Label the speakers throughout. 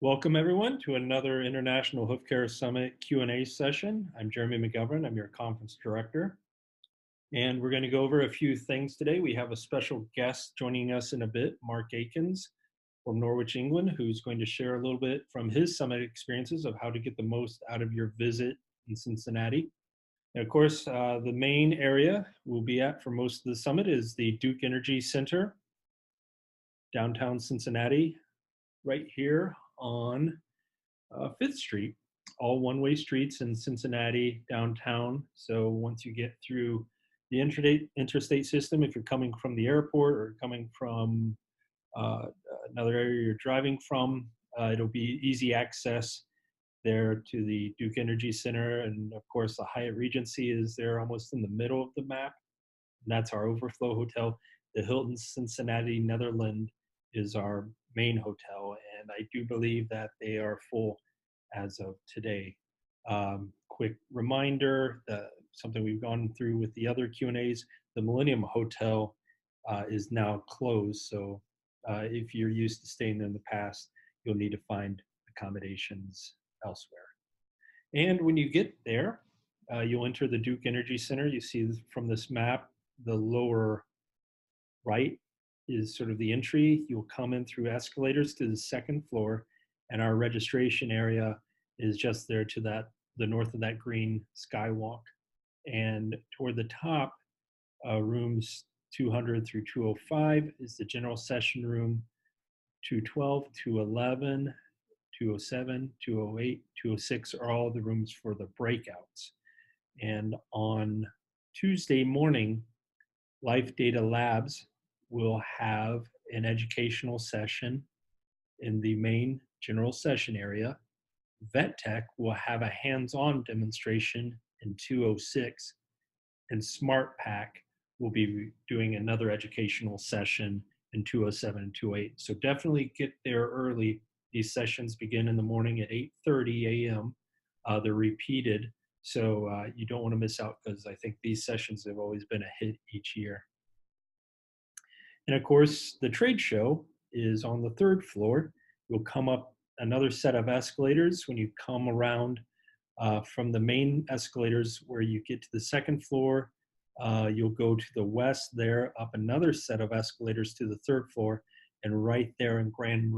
Speaker 1: Welcome everyone to another International Hoof-Care Summit Q&A session. I'm Jeremy McGovern, I'm your conference director. And we're going to go over a few things today. We have a special guest joining us in a bit, Mark Aikens from Norwich, England, who's going to share a little bit from his summit experiences of how to get the most out of your visit in Cincinnati. And of course, the main area we'll be at for most of the summit is the Duke Energy Center, downtown Cincinnati, right here on 5th Street, all one-way streets in Cincinnati downtown. So once you get through the interstate system, if you're coming from the airport or coming from uh, another area you're driving from, it'll be easy access there to the Duke Energy Center. And of course, the Hyatt Regency is there almost in the middle of the map. And that's our overflow hotel. The Hilton Cincinnati Netherland is our main hotel, and I do believe that they are full as of today. Quick reminder, something we've gone through with the other Q&As, the Millennium Hotel is now closed, so if you're used to staying there in the past, you'll need to find accommodations elsewhere. And when you get there, you'll enter the Duke Energy Center. You see from this map, the lower right is sort of the entry. You'll come in through escalators to the second floor, and our registration area is just there to the north of that green skywalk. And toward the top, rooms 200 through 205 is the general session room. 212, 211, 207, 208, 206 are all the rooms for the breakouts. And on Tuesday morning, Life Data Labs will have an educational session in the main general session area. Vet Tech will have a hands-on demonstration in 206, and Smart Pack will be doing another educational session in 207 and 208. So definitely get there early. These sessions begin in the morning at 8:30 a.m. They're repeated, so you don't want to miss out, because I think these sessions have always been a hit each year. And of course, the trade show is on the third floor. You'll come up another set of escalators. When you come around from the main escalators where you get to the second floor, you'll go to the west there, up another set of escalators to the third floor, and right there in Grand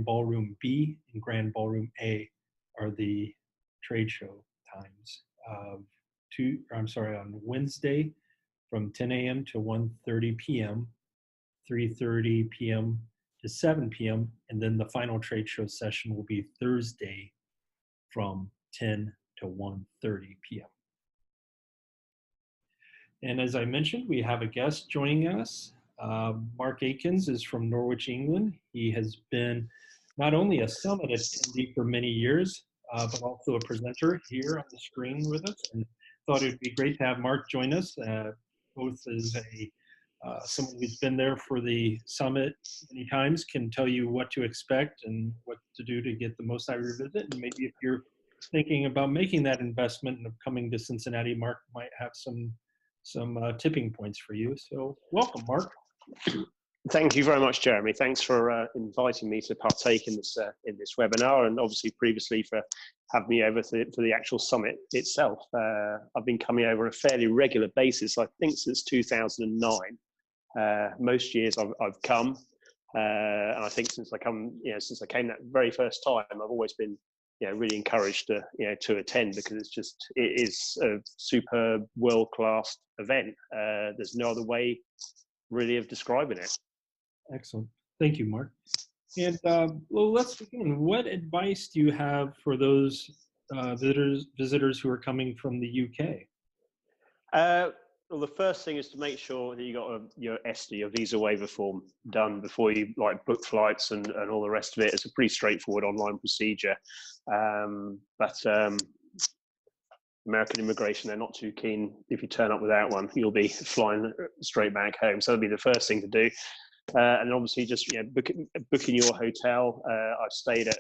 Speaker 1: Ballroom B and Grand Ballroom A are the trade show times. On Wednesday from 10 a.m. to 1:30 p.m., 3:30 p.m. to 7 p.m., and then the final trade show session will be Thursday from 10 to 1:30 p.m. And as I mentioned, we have a guest joining us. Mark Aikens is from Norwich, England. He has been not only a summit attendee for many years, but also a presenter here on the screen with us. And thought it would be great to have Mark join us, both as someone who's been there for the summit many times, can tell you what to expect and what to do to get the most out of your visit. And maybe if you're thinking about making that investment and coming to Cincinnati, Mark might have some tipping points for you. So welcome, Mark.
Speaker 2: Thank you very much, Jeremy. Thanks for inviting me to partake in this webinar, and obviously previously for having me over for the actual summit itself. I've been coming over on a fairly regular basis, I think since 2009. Most years I've come, and I think since I came that very first time, I've always been really encouraged to attend, because it is a superb, world-class event. There's no other way really of describing it.
Speaker 1: Excellent. Thank you, Mark. And well, let's begin. What advice do you have for those visitors who are coming from the UK?
Speaker 2: Well, the first thing is to make sure that you got your ESTA, your visa waiver form, done before you book flights and all the rest of it. It's a pretty straightforward online procedure, but American immigration, they're not too keen. If you turn up without one, you'll be flying straight back home. So that'll be the first thing to do. And obviously just booking your hotel. I've stayed at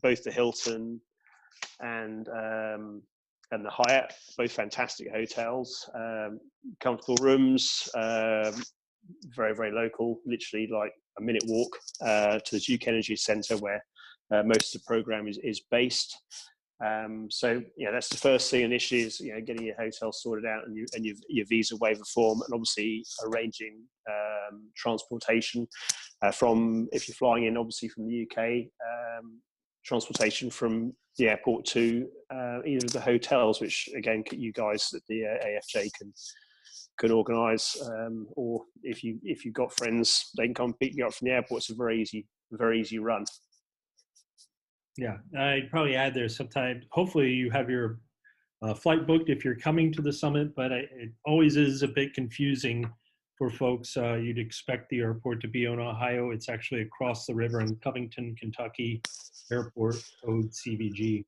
Speaker 2: both the Hilton and the Hyatt, both fantastic hotels, comfortable rooms, very, very local, literally like a minute walk to the Duke Energy Centre, where most of the program is based. So that's the first thing initially, is getting your hotel sorted out and your visa waiver form, and obviously arranging transportation from, if you're flying in obviously from the UK, transportation from the airport to either of the hotels, which again you guys at the AFJ can organise, or if you've got friends, they can come pick you up from the airport. It's a very easy run.
Speaker 1: Yeah, I'd probably add there sometime. Hopefully, you have your flight booked if you're coming to the summit, but it always is a bit confusing for folks. You'd expect the airport to be in Ohio. It's actually across the river in Covington, Kentucky, airport code CVG.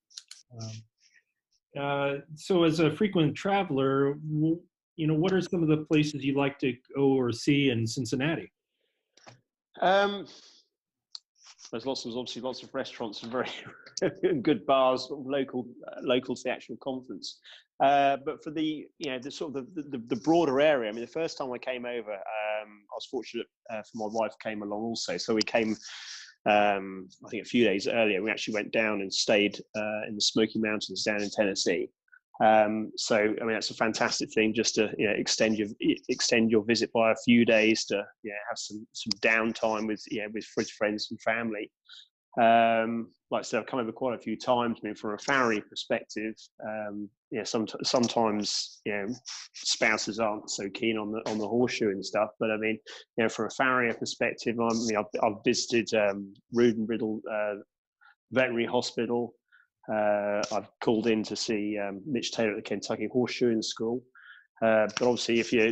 Speaker 1: So, as a frequent traveler, what are some of the places you like to go or see in Cincinnati?
Speaker 2: There's obviously lots of restaurants and very good bars local to the actual conference. But for the sort of the broader area, I mean, the first time I came over, I was fortunate for my wife came along also. So we came, I think a few days earlier. We actually went down and stayed in the Smoky Mountains down in Tennessee. So I mean, that's a fantastic thing, just to extend your visit by a few days, to have some downtime with friends and family. Like I said, I've come over quite a few times. I mean, from a Farrier perspective, sometimes spouses aren't so keen on the horseshoe and stuff. But I mean, from a Farrier perspective, I've visited Rood and Riddle Veterinary Hospital. I've called in to see Mitch Taylor at the Kentucky Horseshoeing School. But obviously, if you're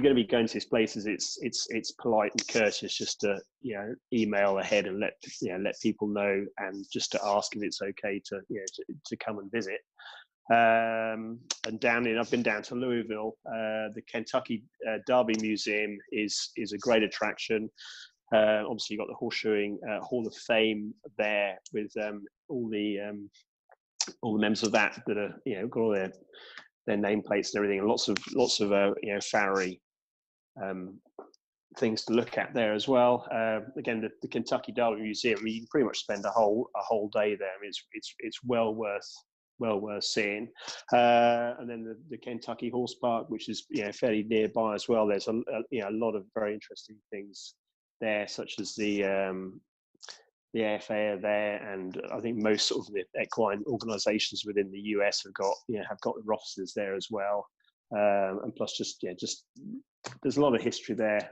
Speaker 2: going to be going to these places, it's polite and courteous just to email ahead and let people know, and just to ask if it's okay to come and visit. And I've been down to Louisville. The Kentucky Derby Museum is a great attraction. Obviously, you've got the Horseshoeing Hall of Fame there, with all the members of that are got all their nameplates and everything, and lots of Farrier things to look at there as well. Again, the Kentucky Derby Museum, you can pretty much spend a whole day there. I mean, it's well worth seeing. And then the Kentucky Horse Park, which is fairly nearby as well. There's a lot of very interesting things there, such as the AFA are there, and I think most sort of the equine organisations within the US have got their offices there as well. And plus, just there's a lot of history there,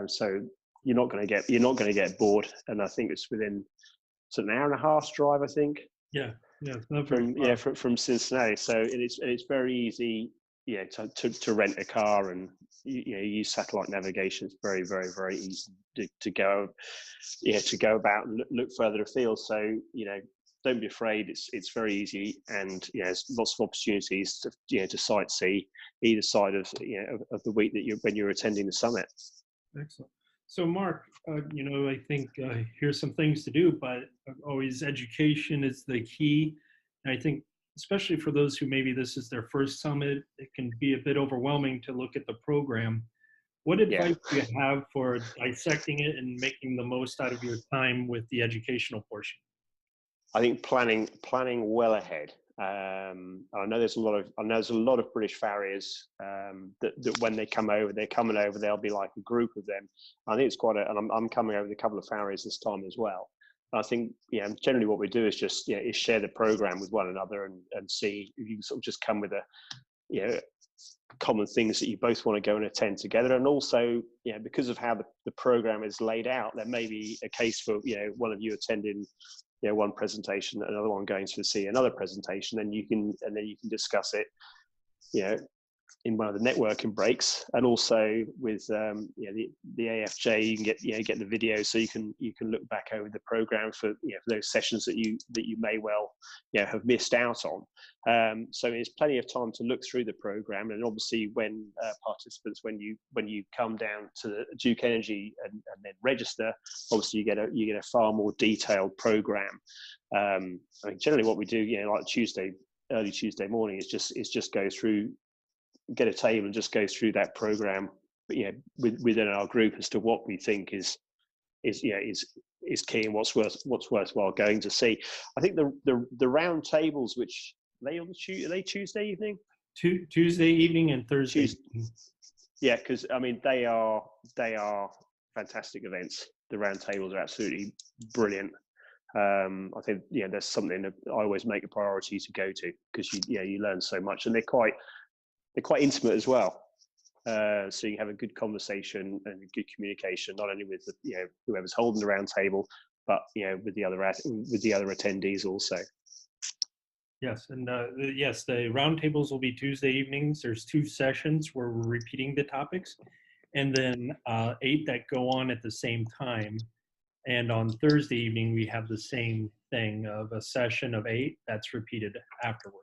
Speaker 2: so you're not going to get bored. And I think it's an hour and a half drive, I think.
Speaker 1: Yeah, it's not very far.
Speaker 2: From Cincinnati. So it's very easy, to rent a car, and use satellite navigation. It's very, very, very easy to go about and look further afield. So don't be afraid. It's very easy, and there's lots of opportunities to sightsee either side of the week when you're attending the summit.
Speaker 1: Excellent. So, Mark, I think here's some things to do, but always education is the key. And I think, especially for those who maybe this is their first summit, it can be a bit overwhelming to look at the program. What advice do you have for dissecting it and making the most out of your time with the educational portion?
Speaker 2: I think planning well ahead. I know there's a lot of British Farriers that when they come over, they're coming over. There'll be like a group of them. I think it's and I'm coming over with a couple of Farriers this time as well. I think generally what we do is just is share the program with one another, and see if you can sort of just come with common things that you both want to go and attend together. And also because of how the program is laid out, there may be a case for one of you attending one presentation, another one going to see another presentation, and you can discuss it in one of the networking breaks. And also with the AFJ, you can get the video, so you can look back over the program for for those sessions that you may well have missed out on. So there's plenty of time to look through the program. And obviously when participants, when you come down to the Duke Energy and then register, obviously you get a far more detailed program. I mean, generally what we do like early Tuesday morning is just go through, get a table and just go through that program within our group as to what we think is key and what's worthwhile going to see. I think the round tables, which are they Tuesday evening?
Speaker 1: Tuesday evening and Thursday.
Speaker 2: Yeah, because I mean they are fantastic events. The round tables are absolutely brilliant. I think there's something that I always make a priority to go to, because you learn so much, and they're quite intimate as well. So you have a good conversation and good communication, not only with whoever's holding the round table, but with the other attendees also.
Speaker 1: Yes, and yes, the roundtables will be Tuesday evenings. There's 2 sessions where we're repeating the topics, and then 8 that go on at the same time. And on Thursday evening, we have the same thing of a session of 8 that's repeated afterward.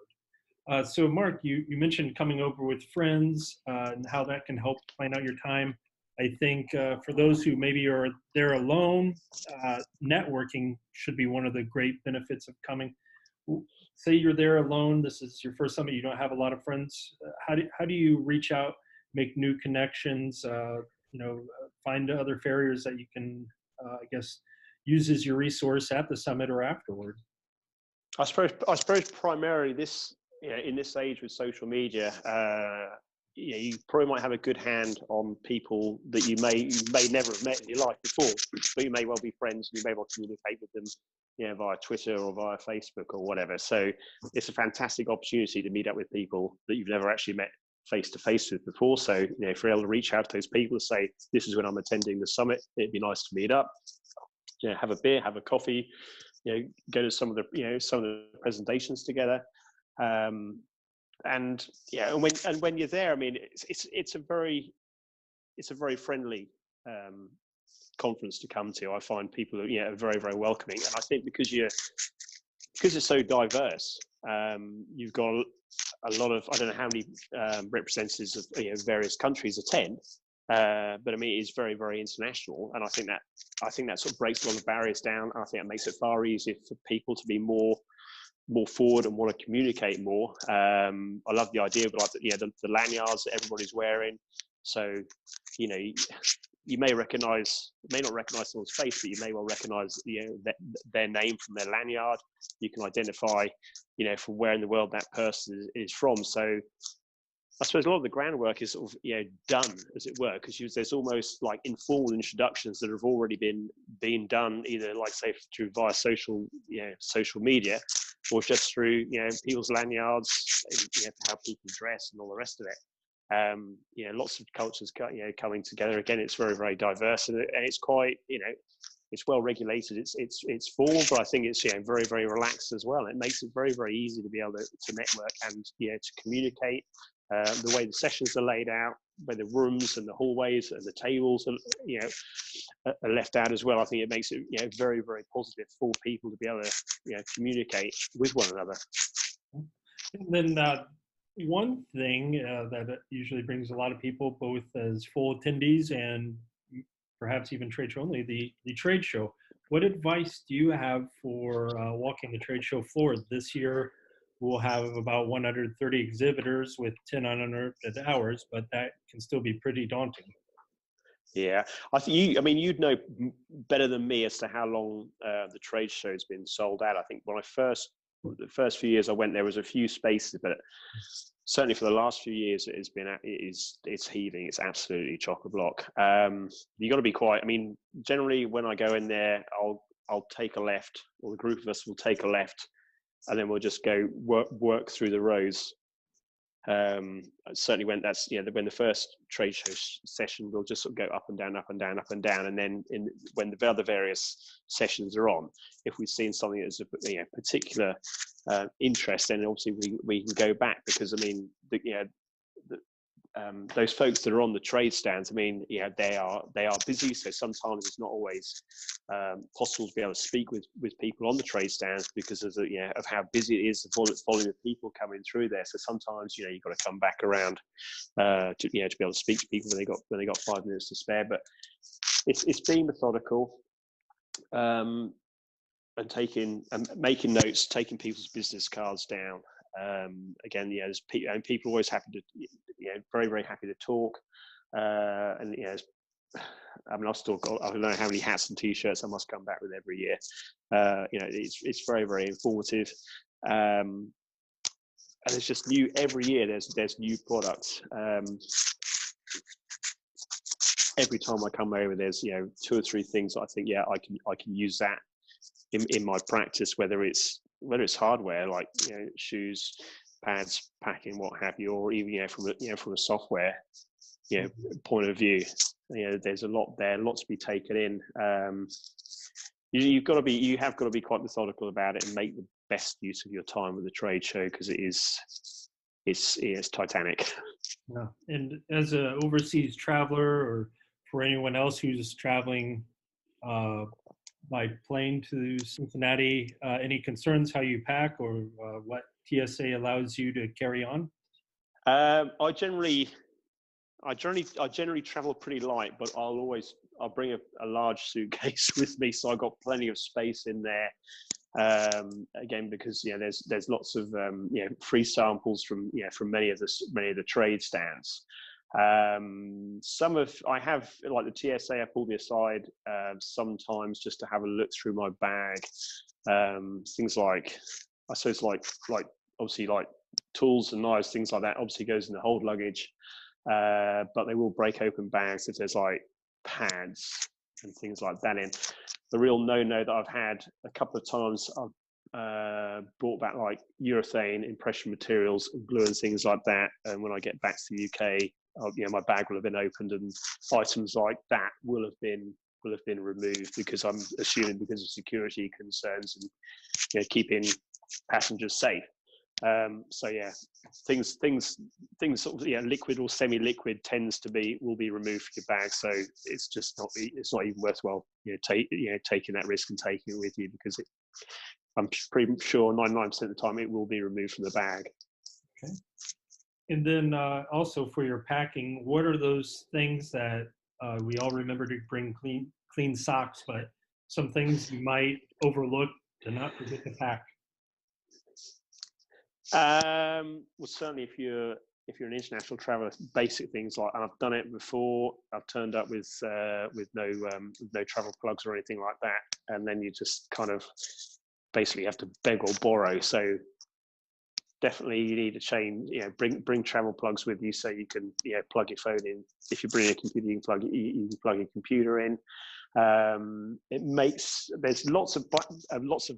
Speaker 1: So Mark, you mentioned coming over with friends and how that can help plan out your time. I think for those who maybe are there alone, networking should be one of the great benefits of coming. Say you're there alone, this is your first summit, you don't have a lot of friends. How do you reach out, make new connections, find other farriers that you can, I guess, use as your resource at the summit or afterward?
Speaker 2: I suppose primarily this, in this age with social media, you probably might have a good hand on people that you may never have met in your life before, but you may well be friends, and you may well communicate with them via Twitter or via Facebook or whatever. So it's a fantastic opportunity to meet up with people that you've never actually met face to face with before. So if you're able to reach out to those people and say, this is when I'm attending the summit, it'd be nice to meet up, have a beer, have a coffee, go to some of the presentations together. And when you're there, I mean, it's a very friendly conference to come to. I find people are very, very welcoming, and I think because it's so diverse, you've got a lot of, I don't know how many representatives of various countries attend, but I mean it's very, very international, and I think that sort of breaks a lot of barriers down. I think it makes it far easier for people to be more forward and want to communicate more. I love the idea of the lanyards that everybody's wearing. So you may not recognize someone's face, but you may well recognize their name from their lanyard. You can identify from where in the world that person is from. So I suppose a lot of the groundwork is sort of done, as it were, because there's almost like informal introductions that have already been done, either like say via social media, or just through people's lanyards, how people dress and all the rest of it. Lots of cultures coming together. Again, it's very, very diverse, and it's quite it's well regulated. It's formal, but I think it's very, very relaxed as well. It makes it very, very easy to be able to network and to communicate. The way the sessions are laid out, where the rooms and the hallways and the tables are left out as well. I think it makes it very, very positive for people to be able to communicate with one another.
Speaker 1: And then one thing that usually brings a lot of people, both as full attendees and perhaps even trade show only, the trade show. What advice do you have for walking the trade show floor? This year we'll have about 130 exhibitors with 10 uninterrupted hours, but that can still be pretty daunting.
Speaker 2: Yeah, I think you'd know better than me as to how long the trade show's been sold out. I think when the first few years I went, there was a few spaces, but certainly for the last few years, it's heaving. It's absolutely chock-a-block. You got to be quiet. I mean, generally when I go in there, I'll take a left, or the group of us will take a left, and then we'll just go work through the rows. Certainly when the first trade show session, we'll just sort of go up and down, up and down, up and down, and then when the other various sessions are on, if we've seen something that's of particular interest, then obviously we can go back, because I mean those folks that are on the trade stands, I mean they are busy, so sometimes it's not always possible to be able to speak with people on the trade stands because of of how busy it is, the volume of people coming through there. So sometimes you've got to come back around to be able to speak to people when they got 5 minutes to spare. But it's being methodical and making notes, taking people's business cards down. Again, there's people always happy to, very, very happy to talk. And I mean, I don't know how many hats and t-shirts I must come back with every year. It's very, very informative. And it's just new every year. There's new products. Every time I come over, there's 2 or 3 things that I think, I can use that in my practice, whether it's hardware like shoes, pads, packing, what have you, or even from a software point of view. There's a lot there, lots to be taken in. You have got to be quite methodical about it and make the best use of your time with the trade show, because it's titanic.
Speaker 1: Yeah. And as an overseas traveler, or for anyone else who's traveling by plane to Cincinnati, any concerns how you pack, or what TSA allows you to carry on?
Speaker 2: I generally travel pretty light, but I'll bring a large suitcase with me, so I've got plenty of space in there. Again, because there's lots of free samples from many of the trade stands. I have, like the TSA, I pull me aside sometimes just to have a look through my bag. Things like, I suppose, like obviously like tools and knives, things like that obviously goes in the hold luggage. But they will break open bags if there's like pads and things like that in. The real no-no that I've had a couple of times, I've brought back like urethane, impression materials, and glue and things like that. And when I get back to the UK, my bag will have been opened, and items like that will have been removed, because I'm assuming because of security concerns and keeping passengers safe. So yeah, things sort of liquid or semi-liquid will be removed from your bag. So it's not even worthwhile taking that risk and taking it with you, because I'm pretty sure 99% of the time it will be removed from the bag.
Speaker 1: Okay. And then also for your packing, what are those things that we all remember to bring clean socks, but some things you might overlook to not forget to pack?
Speaker 2: Well, certainly if you're an international traveler, basic things like, and I've done it before, I've turned up with no travel plugs or anything like that, and then you just kind of basically have to beg or borrow. So definitely you need to change, bring travel plugs with you, so you can plug your phone in. If you bring a computer, you can plug your computer in. There's lots of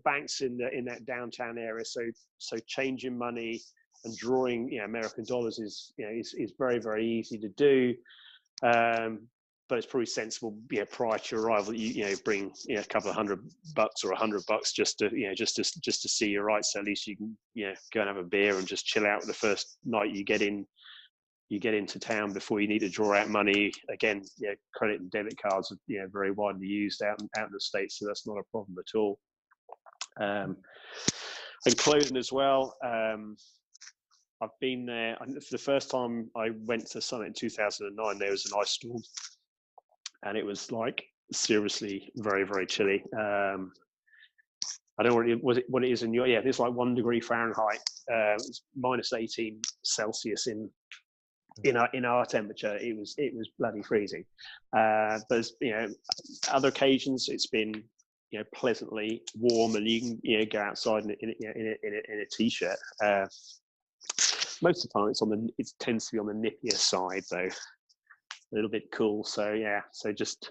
Speaker 2: banks in that downtown area, so changing money and drawing American dollars is very, very easy to do. But it's probably sensible prior to your arrival you bring a couple of $100 or $100 just to see you right, so at least you can go and have a beer and just chill out the first night you get into town before you need to draw out money again. Credit and debit cards are very widely used out in the States, so that's not a problem at all. And clothing as well. I've been there for the first time. I went to Summit in 2009. There was an ice storm, and it was like seriously very, very chilly. I don't know what it is in your, it's like 1 degree Fahrenheit. It's minus 18 Celsius in our temperature. It was bloody freezing. But other occasions it's been pleasantly warm, and you can go outside in a t-shirt. Most of the time it tends to be on the nippier side though, a little bit cool. So so just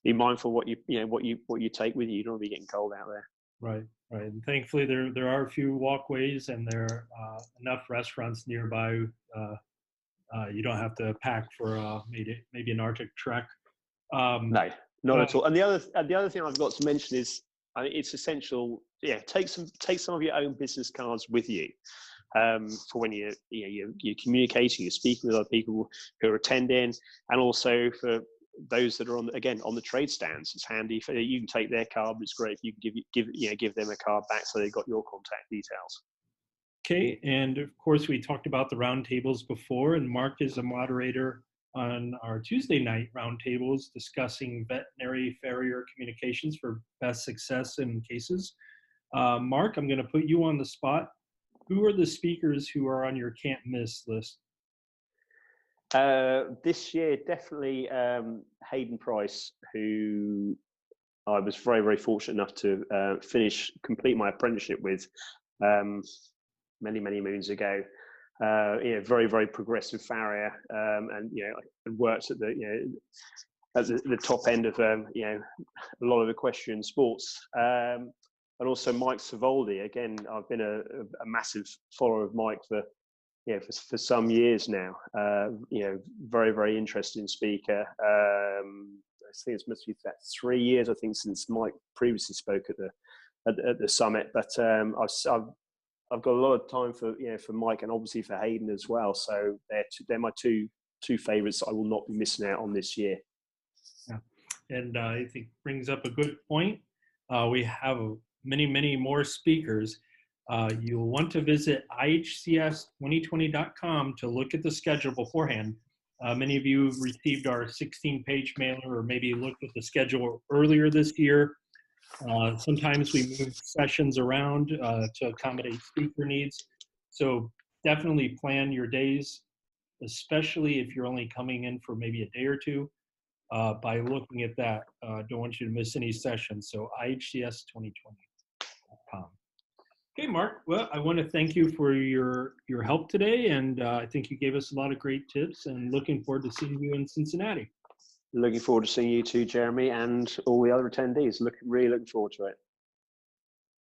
Speaker 2: be mindful what you take with you. You don't want to be getting cold out there.
Speaker 1: Right. And thankfully there are a few walkways, and there are enough restaurants nearby. You don't have to pack for maybe an Arctic trek.
Speaker 2: No, not at all. And the other thing I've got to mention is, it's essential. Take some of your own business cards with you, for when you're communicating, you're speaking with other people who are attending, and also for those that are on the trade stands. It's handy for you can take their card, but it's great if you can give them a card back, so they've got your contact details.
Speaker 1: Okay, and of course we talked about the roundtables before, and Mark is a moderator on our Tuesday night roundtables discussing veterinary farrier communications for best success in cases. Mark, I'm going to put you on the spot. Who are the speakers who are on your can't miss list?
Speaker 2: This year, definitely Hayden Price, who I was very, very fortunate enough to complete my apprenticeship with many, many moons ago. Very, very progressive farrier, and worked at the top end of a lot of equestrian sports. And also Mike Savoldi. Again, I've been a massive follower of Mike for some years now. Very, very interesting speaker. I think it's must be that 3 years, I think, since Mike previously spoke at the summit. But I've got a lot of time for Mike, and obviously for Hayden as well. So they're my two favourites I will not be missing out on this year.
Speaker 1: Yeah, and I think brings up a good point. We have many more speakers. You'll want to visit ihcs2020.com to look at the schedule beforehand. Many of you received our 16-page mailer, or maybe looked at the schedule earlier this year. Sometimes we move sessions around to accommodate speaker needs. So definitely plan your days, especially if you're only coming in for maybe a day or two, by looking at that. Don't want you to miss any sessions. So ihcs2020.com. Okay, Mark. Well, I want to thank you for your help today, and I think you gave us a lot of great tips, and looking forward to seeing you in Cincinnati.
Speaker 2: Looking forward to seeing you too, Jeremy, and all the other attendees. Really looking forward to it.